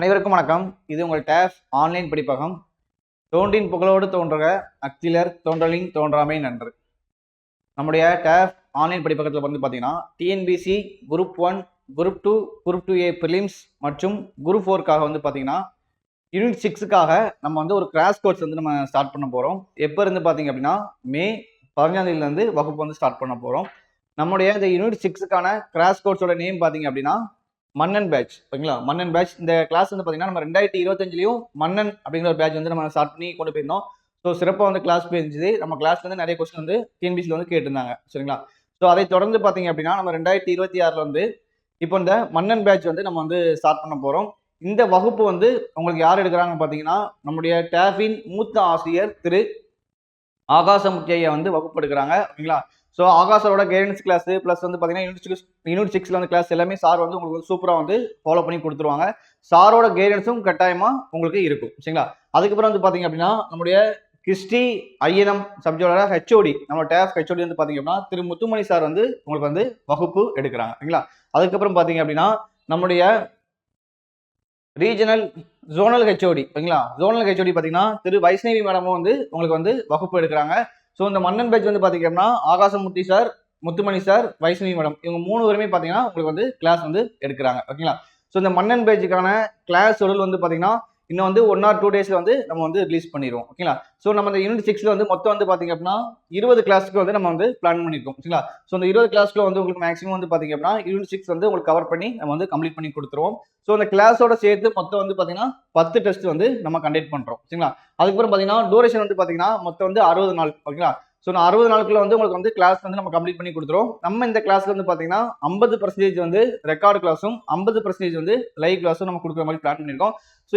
அனைவருக்கும் வணக்கம். இது உங்கள் டேஃப் ஆன்லைன் படிப்பகம். தோன்றின் புகழோடு தோன்றுக அச்சிலர் தோன்றலின் தோன்றாமை நன்று. நம்முடைய டேஃப் ஆன்லைன் படிப்பகத்தில் வந்து பார்த்தீங்கன்னா TNPSC group 1, group 2, group 2A prelims மற்றும் குரூப் 4க்காக வந்து பார்த்தீங்கன்னா யூனிட் 6க்காக நம்ம வந்து ஒரு கிராஷ் கோர்ஸ் வந்து நம்ம ஸ்டார்ட் பண்ண போகிறோம். எப்போ இருந்து பார்த்தீங்க அப்படின்னா மே 15 வகுப்பு வந்து ஸ்டார்ட் பண்ண போகிறோம். நம்முடைய இந்த யூனிட் 6க்கான கிராஷ் கோர்ஸோட நேம் பார்த்தீங்க அப்படின்னா மன்னன் பேட்ச். ஓகேங்களா, மன்னன் பேட்ச். இந்த கிளாஸ் வந்து பார்த்தீங்கன்னா நம்ம 2025 மன்னன் அப்படிங்கிற ஒரு பேட்ச் வந்து நம்ம ஸ்டார்ட் பண்ணி கொண்டு போயிருந்தோம். ஸோ சிறப்பாக வந்து கிளாஸ் போயிருந்துச்சு. நம்ம கிளாஸ்ல வந்து நிறைய கொஸ்டின் வந்து டிஎன்பிசியில் வந்து கேட்டிருந்தாங்க. சரிங்களா, ஸோ அதை தொடர்ந்து பார்த்தீங்க அப்படின்னா நம்ம 2026 வந்து இப்போ இந்த மன்னன் பேட்ச் வந்து நம்ம வந்து ஸ்டார்ட் பண்ண போகிறோம். இந்த வகுப்பு வந்து உங்களுக்கு யார் எடுக்கிறாங்க பார்த்தீங்கன்னா நம்முடைய டேஃபின் மூத்த ஆசிரியர் திரு ஆகாசமுத்தி ஐயா வந்து வகுப்பு எடுக்கிறாங்க. ஓகேங்களா, ஸோ ஆகாஷோட கைடன்ஸ் கிளாஸ் ப்ளஸ் வந்து பார்த்தீங்கன்னா யூனிட் 6ல வந்து கிளாஸ் எல்லாமே சார் வந்து உங்களுக்கு சூப்பராக வந்து ஃபாலோ பண்ணி கொடுத்துருவாங்க. சாரோட கைடன்ஸும் கட்டாயமாக உங்களுக்கு இருக்கும். சரிங்களா, அதுக்கப்புறம் வந்து பார்த்தீங்க அப்படின்னா நம்முடைய கிறிஸ்டி ஐஎன்எம் சப்ஜெக்டோட ஹெச்ஓடி நம்ம டேஃப் ஹெச்ஓடி வந்து பார்த்தீங்க அப்படின்னா திரு முத்துமணி சார் வந்து உங்களுக்கு வந்து வகுப்பு எடுக்கிறாங்க. ஓகேங்களா, அதுக்கப்புறம் பார்த்தீங்க அப்படின்னா நம்முடைய ரீஜனல் ஜோனல் ஹெச்ஓடி. ஓகேங்களா, ஜோனல் ஹெச்ஓடி பார்த்தீங்கன்னா திரு வைஷ்ணவி மேடமும் வந்து உங்களுக்கு வந்து வகுப்பு எடுக்கிறாங்க. ஸோ இந்த மன்னன் பேட்ச் வந்து பார்த்தீங்கன்னா ஆகாசமுத்தி சார், முத்துமணி சார், வைஷ்ணவி மேடம் இவங்க 3 பேருமே பார்த்தீங்கன்னா உங்களுக்கு வந்து கிளாஸ் வந்து எடுக்கிறாங்க. ஓகேங்களா, ஸோ இந்த மன்னன் பேட்சுக்கான கிளாஸ் ஷெட்யூல் வந்து பார்த்தீங்கன்னா இன்னும் வந்து 1 or 2 டேஸ்ல வந்து நம்ம வந்து ரிலீஸ் பண்ணிடுவோம். ஓகேங்களா, ஸோ நம்ம இந்த யூனிட் 6ல வந்து மொத்தம் வந்து பார்த்தீங்க அப்படின்னா 20 கிளாஸ்க்கு வந்து நம்ம வந்து பிளான் பண்ணியிருக்கோம். ஓகேங்களா, ஸோ இந்த 20 கிளாஸ்க்கு வந்து உங்களுக்கு மேக்ஸிமம் வந்து பார்த்தீங்க அப்படின்னா யூனிட் 6 வந்து உங்களுக்கு கவர் பண்ணி நம்ம வந்து கம்ப்ளீட் பண்ணி கொடுத்துருவோம். ஸோ இந்த கிளாஸோட சேர்த்து மொத்தம் வந்து பார்த்தீங்கன்னா 10 டெஸ்ட் வந்து நம்ம கண்டக்ட் பண்ணுறோம். சரிங்களா, அதுக்கப்புறம் பார்த்தீங்கன்னா டூரேஷன் வந்து பார்த்தீங்கன்னா மொத்தம் வந்து 60 நாள். ஓகேங்களா, ஸோ நான் 60 நாளுக்குள்ள வந்து உங்களுக்கு வந்து கிளாஸ் வந்து நம்ம கம்ப்ளீட் பண்ணி கொடுத்துரும். நம்ம இந்த கிளாஸ்ல வந்து பார்த்தீங்கன்னா 50% வந்து ரெக்கார்டு கிளாஸும் 50% வந்து லைவ் கிளாஸும் நம்ம கொடுக்குற மாதிரி பிளான் பண்ணியிருக்கோம். ஸோ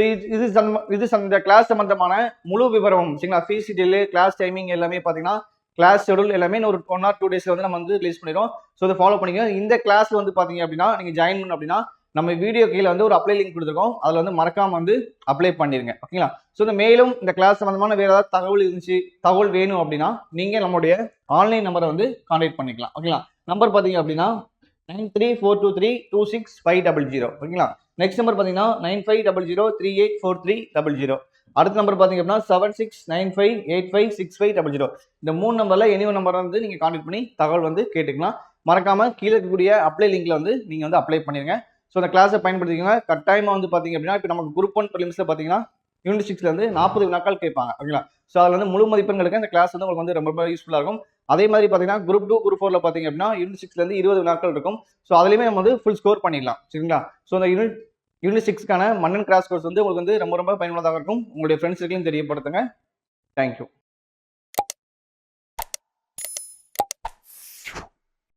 இந்த கிளாஸ் சம்பந்தமான முழு விவரம் சரிங்களா, ஃபீஸ் டீட்டெயில், கிளாஸ் டைமிங் எல்லாமே பார்த்தீங்கன்னா கிளாஸ் ஷெட்யூல் எல்லாமே ஒரு 1 or 2 டேஸ்ல வந்து நம்ம வந்து ரிலீஸ் பண்ணிடுவோம். ஸோ இதை ஃபாலோ பண்ணிக்க. இந்த கிளாஸ்ல வந்து பார்த்தீங்க அப்படின்னா நீங்கள் ஜாயின் பண்ணணும் அப்படின்னா நம்ம வீடியோ கீழே வந்து ஒரு அப்ளை லிங்க் கொடுத்துருக்கோம். அதில் வந்து மறக்காம வந்து அப்ளை பண்ணிருங்க. ஓகேங்களா, ஸோ இந்த மேலும் இந்த கிளாஸ் சம்பந்தமான வேறு ஏதாவது தகவல் வேணும் அப்படின்னா நீங்கள் நம்மளுடைய ஆன்லைன் நம்பரை வந்து கான்டாக்ட் பண்ணிக்கலாம். ஓகேங்களா, நம்பர் பார்த்தீங்க அப்படின்னா 9342326500. ஓகேங்களா, நெக்ஸ்ட் நம்பர் பார்த்தீங்கன்னா 9500384300. அடுத்த நம்பர் பார்த்தீங்க அப்படின்னா 7695856500. இந்த 3 நம்பர்ல எனி ஒரு நம்பர் வந்து நீங்கள் கான்டாக்ட் பண்ணி தகவல் வந்து கேட்டுக்கலாம். மறக்காம கீழே இருக்கக்கூடிய அப்ளை லிங்க்ல வந்து நீங்கள் வந்து அப்ளை பண்ணிருங்க. ஸோ அந்த கிளாஸை பயன்படுத்திக்கோங்க. கட்டாயமாக வந்து பார்த்தீங்க அப்படின்னா இப்போ நமக்கு குரூப் 1 ப்ரிலிம்ஸ்ல பார்த்தீங்கன்னா யூனிட் 6ல வந்து 40 வினாக்கள் கேட்பாங்க. ஓகேங்களா, ஸோ அதில் வந்து முழு மதிப்பெண்களுக்கு இந்த கிளாஸ் வந்து உங்களுக்கு வந்து ரொம்ப யூஸ்ஃபுல்லாக இருக்கும். அதே மாதிரி பார்த்தீங்கன்னா குரூப் 2, குரூப் 4ல பார்த்தீங்க அப்படின்னா யூனிட் 6ல இருந்து 20 வினாக்கள் இருக்கும். ஸோ அதுலேயுமே நம்ம வந்து ஃபுல் ஸ்கோர் பண்ணிடலாம். சரிங்களா, ஸோ அந்த யூனிட் 6க்கான மன்னன் கிராஷ் கோர்ஸ் வந்து உங்களுக்கு வந்து ரொம்ப பயனுள்ளதாக இருக்கும். உங்களுடைய ஃப்ரெண்ட்ஸுக்கும் தெரியப்படுத்துங்க. தேங்க்யூ.